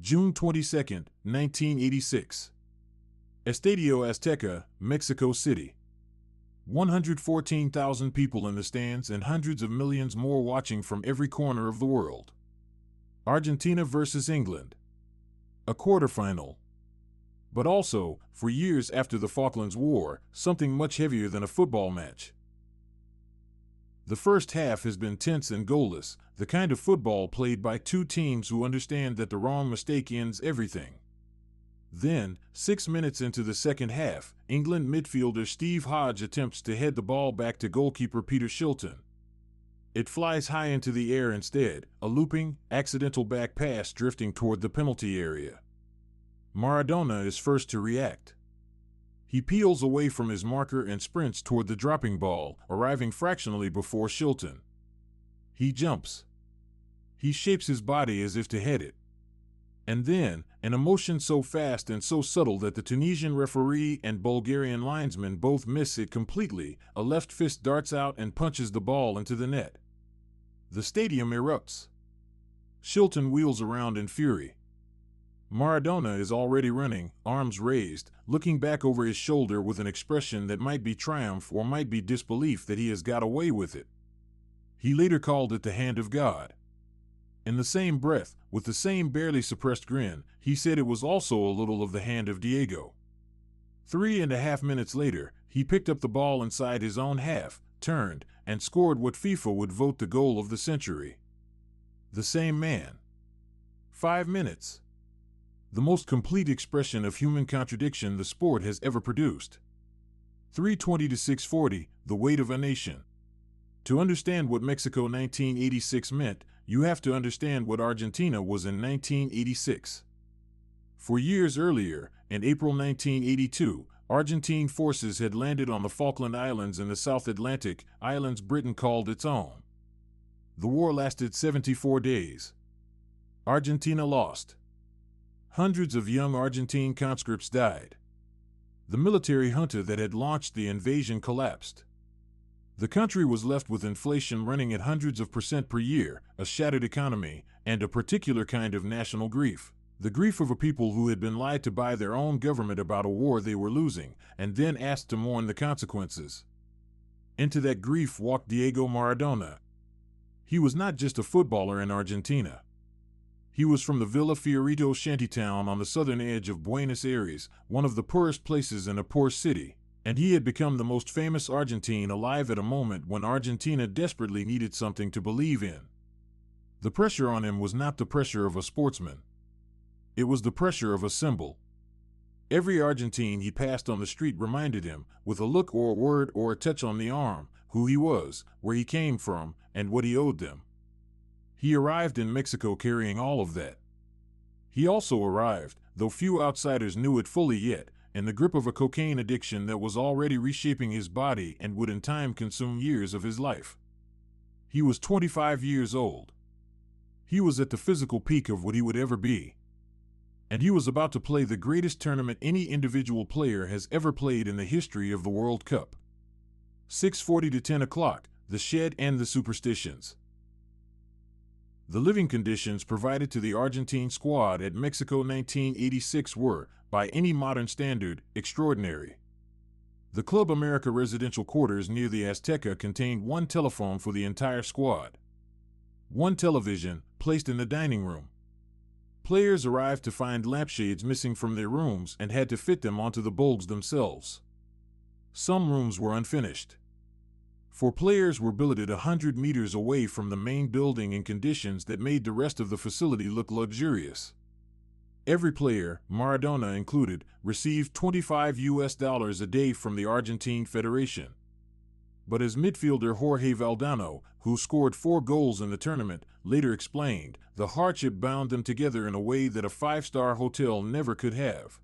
June 22, 1986. Estadio Azteca, Mexico City. 114,000 people in the stands and hundreds of millions more watching from every corner of the world. Argentina versus England. A quarterfinal. But also, for years after the Falklands War, something much heavier than a football match. The first half has been tense and goalless, the kind of football played by two teams who understand that the wrong mistake ends everything. Then, 6 minutes into the second half, England midfielder Steve Hodge attempts to head the ball back to goalkeeper Peter Shilton. It flies high into the air instead, a looping, accidental back pass drifting toward the penalty area. Maradona is first to react. He peels away from his marker and sprints toward the dropping ball, arriving fractionally before Shilton. He jumps. He shapes his body as if to head it. And then, an emotion so fast and so subtle that the Tunisian referee and Bulgarian linesman both miss it completely, a left fist darts out and punches the ball into the net. The stadium erupts. Shilton wheels around in fury. Maradona is already running, arms raised, looking back over his shoulder with an expression that might be triumph or might be disbelief that he has got away with it. He later called it the hand of God. In the same breath, with the same barely suppressed grin, he said it was also a little of the hand of Diego. 3.5 minutes later, he picked up the ball inside his own half, turned, and scored what FIFA would vote the goal of the century. The same man. 5 minutes. The most complete expression of human contradiction the sport has ever produced. 320 to 640, the weight of a nation. To understand what Mexico 1986 meant, you have to understand what Argentina was in 1986. For years earlier, in April 1982, Argentine forces had landed on the Falkland Islands in the South Atlantic, islands Britain called its own. The war lasted 74 days. Argentina lost. Hundreds of young Argentine conscripts died. The military junta that had launched the invasion collapsed. The country was left with inflation running at hundreds of % per year, a shattered economy, and a particular kind of national grief. The grief of a people who had been lied to by their own government about a war they were losing, and then asked to mourn the consequences. Into that grief walked Diego Maradona. He was not just a footballer in Argentina. He was from the Villa Fiorito shantytown on the southern edge of Buenos Aires, one of the poorest places in a poor city, and he had become the most famous Argentine alive at a moment when Argentina desperately needed something to believe in. The pressure on him was not the pressure of a sportsman. It was the pressure of a symbol. Every Argentine he passed on the street reminded him, with a look or a word or a touch on the arm, who he was, where he came from, and what he owed them. He arrived in Mexico carrying all of that. He also arrived, though few outsiders knew it fully yet, in the grip of a cocaine addiction that was already reshaping his body and would in time consume years of his life. He was 25 years old. He was at the physical peak of what he would ever be. And he was about to play the greatest tournament any individual player has ever played in the history of the World Cup. 6:40 to 10 o'clock, the shed and the Superstitions. The living conditions provided to the Argentine squad at Mexico 1986 were, by any modern standard, extraordinary. The Club America residential quarters near the Azteca contained one telephone for the entire squad. One television, placed in the dining room. Players arrived to find lampshades missing from their rooms and had to fit them onto the bulbs themselves. Some rooms were unfinished. For players were billeted 100 meters away from the main building in conditions that made the rest of the facility look luxurious. Every player, Maradona included, received $25 a day from the Argentine Federation. But as midfielder Jorge Valdano, who scored 4 goals in the tournament, later explained, the hardship bound them together in a way that a 5-star hotel never could have.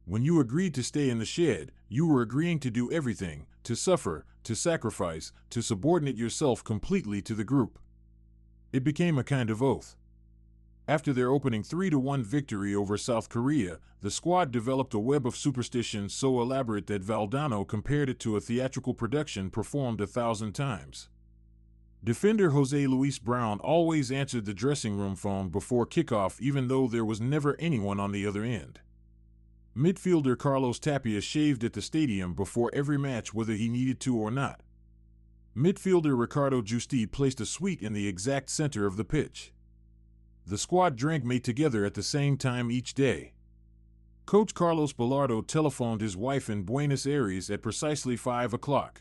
When you agreed to stay in the shed, you were agreeing to do everything, to suffer, to sacrifice, to subordinate yourself completely to the group. It became a kind of oath. After their opening 3-1 victory over South Korea, the squad developed a web of superstitions so elaborate that Valdano compared it to a theatrical production performed 1,000 times. Defender Jose Luis Brown always answered the dressing room phone before kickoff, even though there was never anyone on the other end. Midfielder Carlos Tapia shaved at the stadium before every match, whether he needed to or not. Midfielder Ricardo Justi placed a suite in the exact center of the pitch. The squad drank mate together at the same time each day. Coach Carlos Bilardo telephoned his wife in Buenos Aires at precisely 5 o'clock.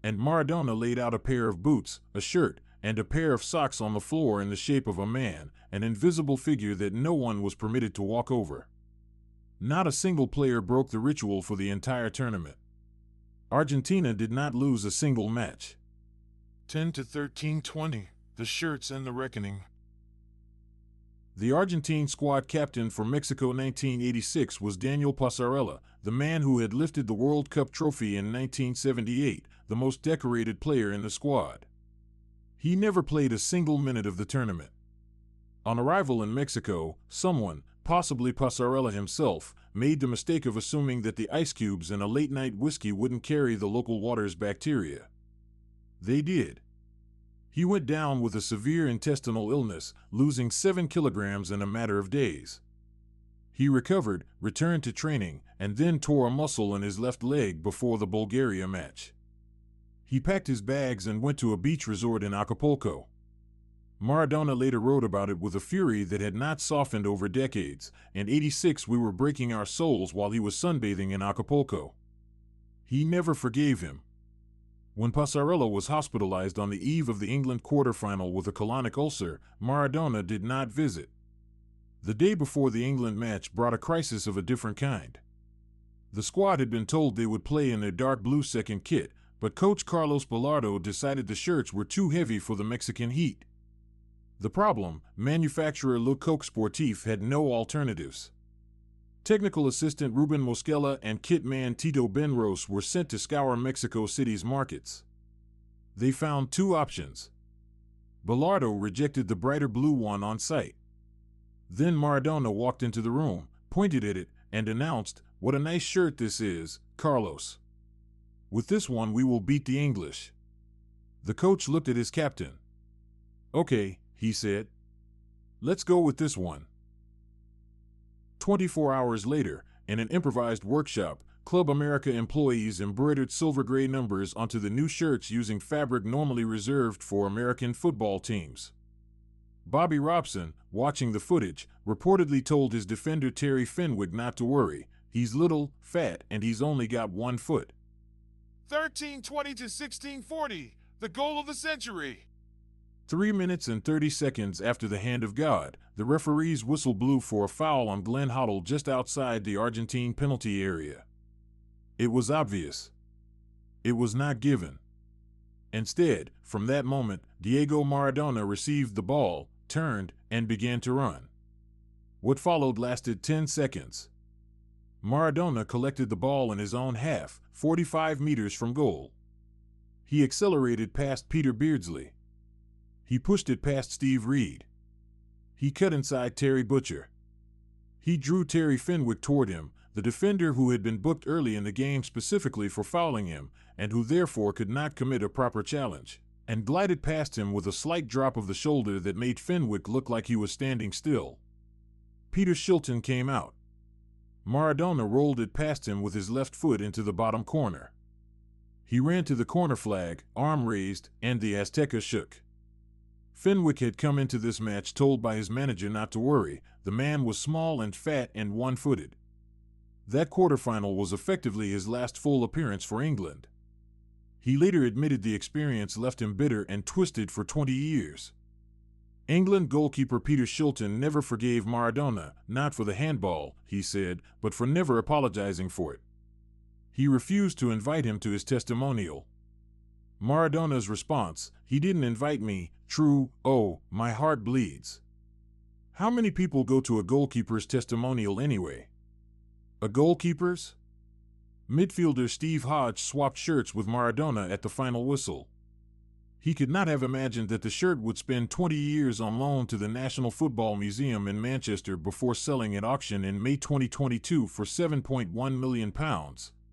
And Maradona laid out a pair of boots, a shirt, and a pair of socks on the floor in the shape of a man, an invisible figure that no one was permitted to walk over. Not a single player broke the ritual for the entire tournament. Argentina did not lose a single match. 10-13-20, the shirts and the reckoning. The Argentine squad captain for Mexico 1986 was Daniel Passarella, the man who had lifted the World Cup trophy in 1978, the most decorated player in the squad. He never played a single minute of the tournament. On arrival in Mexico, someone, possibly Passarella himself, made the mistake of assuming that the ice cubes in a late-night whiskey wouldn't carry the local water's bacteria. They did. He went down with a severe intestinal illness, losing 7 kilograms in a matter of days. He recovered, returned to training, and then tore a muscle in his left leg before the Bulgaria match. He packed his bags and went to a beach resort in Acapulco. Maradona later wrote about it with a fury that had not softened over decades. In '86 we were breaking our souls while he was sunbathing in Acapulco. He never forgave him. When Passarella was hospitalized on the eve of the England quarterfinal with a colonic ulcer, Maradona did not visit. The day before the England match brought a crisis of a different kind. The squad had been told they would play in their dark blue second kit, but coach Carlos Bilardo decided the shirts were too heavy for the Mexican heat. The problem, manufacturer Le Coq Sportif had no alternatives. Technical assistant Ruben Mosquela and kit man Tito Benros were sent to scour Mexico City's markets. They found 2 options. Bilardo rejected the brighter blue one on sight. Then Maradona walked into the room, pointed at it, and announced, "What a nice shirt this is, Carlos. With this one we will beat the English." The coach looked at his captain. "Okay," he said. "Let's go with this one." 24 hours later, in an improvised workshop, Club America employees embroidered silver gray numbers onto the new shirts using fabric normally reserved for American football teams. Bobby Robson, watching the footage, reportedly told his defender Terry Fenwick not to worry. "He's little, fat, and he's only got 1 foot." 13-20 to 16-40, the goal of the century. 3 minutes and 30 seconds after the hand of God, the referee's whistle blew for a foul on Glenn Hoddle just outside the Argentine penalty area. It was obvious. It was not given. Instead, from that moment, Diego Maradona received the ball, turned, and began to run. What followed lasted 10 seconds. Maradona collected the ball in his own half, 45 meters from goal. He accelerated past Peter Beardsley. He pushed it past Steve Reed. He cut inside Terry Butcher. He drew Terry Fenwick toward him, the defender who had been booked early in the game specifically for fouling him, and who therefore could not commit a proper challenge, and glided past him with a slight drop of the shoulder that made Fenwick look like he was standing still. Peter Shilton came out. Maradona rolled it past him with his left foot into the bottom corner. He ran to the corner flag, arm raised, and the Azteca shook. Fenwick had come into this match told by his manager not to worry. The man was small and fat and 1-footed. That quarterfinal was effectively his last full appearance for England. He later admitted the experience left him bitter and twisted for 20 years. England goalkeeper Peter Shilton never forgave Maradona, not for the handball, he said, but for never apologizing for it. He refused to invite him to his testimonial. Maradona's response, "He didn't invite me, true, oh, my heart bleeds." How many people go to a goalkeeper's testimonial anyway? A goalkeeper's? Midfielder Steve Hodge swapped shirts with Maradona at the final whistle. He could not have imagined that the shirt would spend 20 years on loan to the National Football Museum in Manchester before selling at auction in May 2022 for £7.1 million,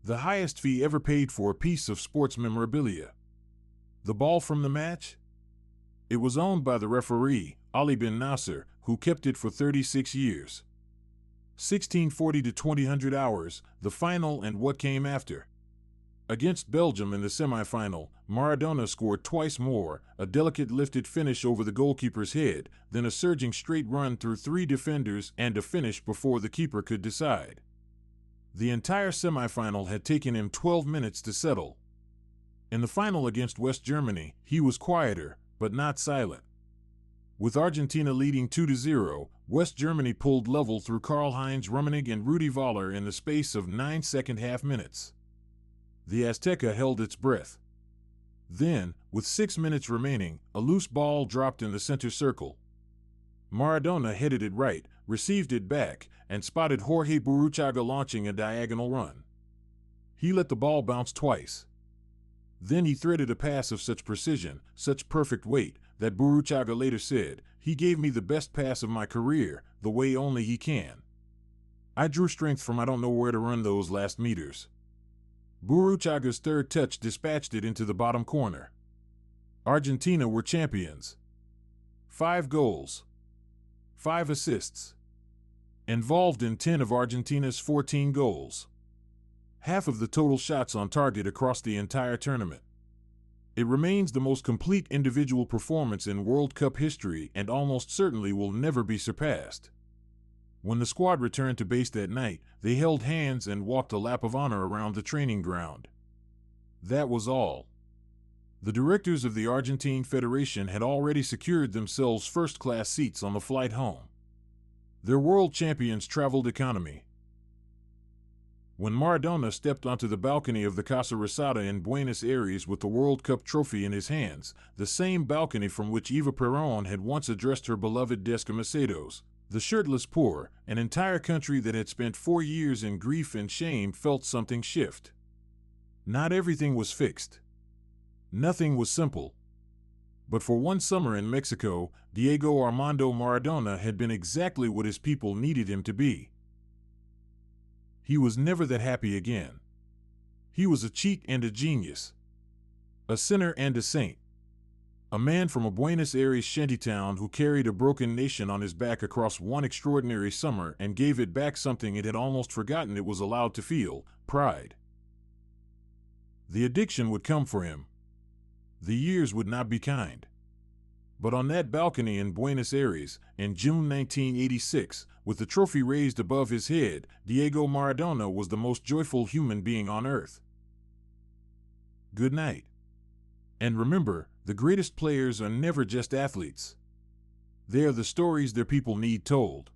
the highest fee ever paid for a piece of sports memorabilia. The ball from the match? It was owned by the referee, Ali bin Nasser, who kept it for 36 years. 1640 to 2000 hours, the final and what came after. Against Belgium in the semifinal, Maradona scored twice more, a delicate lifted finish over the goalkeeper's head, then a surging straight run through 3 defenders and a finish before the keeper could decide. The entire semifinal had taken him 12 minutes to settle. In the final against West Germany, he was quieter, but not silent. With Argentina leading 2-0, West Germany pulled level through Karl-Heinz Rummenigge and Rudi Völler in the space of 9 second-half minutes. The Azteca held its breath. Then, with 6 minutes remaining, a loose ball dropped in the center circle. Maradona headed it right, received it back, and spotted Jorge Burruchaga launching a diagonal run. He let the ball bounce twice. Then he threaded a pass of such precision, such perfect weight, that Burruchaga later said, "He gave me the best pass of my career, the way only he can. I drew strength from I don't know where to run those last meters." Burruchaga's third touch dispatched it into the bottom corner. Argentina were champions. 5 goals. 5 assists. Involved in 10 of Argentina's 14 goals. Half of the total shots on target across the entire tournament. It remains the most complete individual performance in World Cup history and almost certainly will never be surpassed. When the squad returned to base that night, they held hands and walked a lap of honor around the training ground. That was all. The directors of the Argentine Federation had already secured themselves first-class seats on the flight home. Their world champions traveled economy. When Maradona stepped onto the balcony of the Casa Rosada in Buenos Aires with the World Cup trophy in his hands, the same balcony from which Eva Perón had once addressed her beloved Descamisados, the shirtless poor, an entire country that had spent 4 years in grief and shame, felt something shift. Not everything was fixed. Nothing was simple. But for one summer in Mexico, Diego Armando Maradona had been exactly what his people needed him to be. He was never that happy again. He was a cheat and a genius. A sinner and a saint. A man from a Buenos Aires shantytown who carried a broken nation on his back across one extraordinary summer and gave it back something it had almost forgotten it was allowed to feel: pride. The addiction would come for him. The years would not be kind. But on that balcony in Buenos Aires, in June 1986, with the trophy raised above his head, Diego Maradona was the most joyful human being on earth. Good night. And remember, the greatest players are never just athletes. They are the stories their people need told.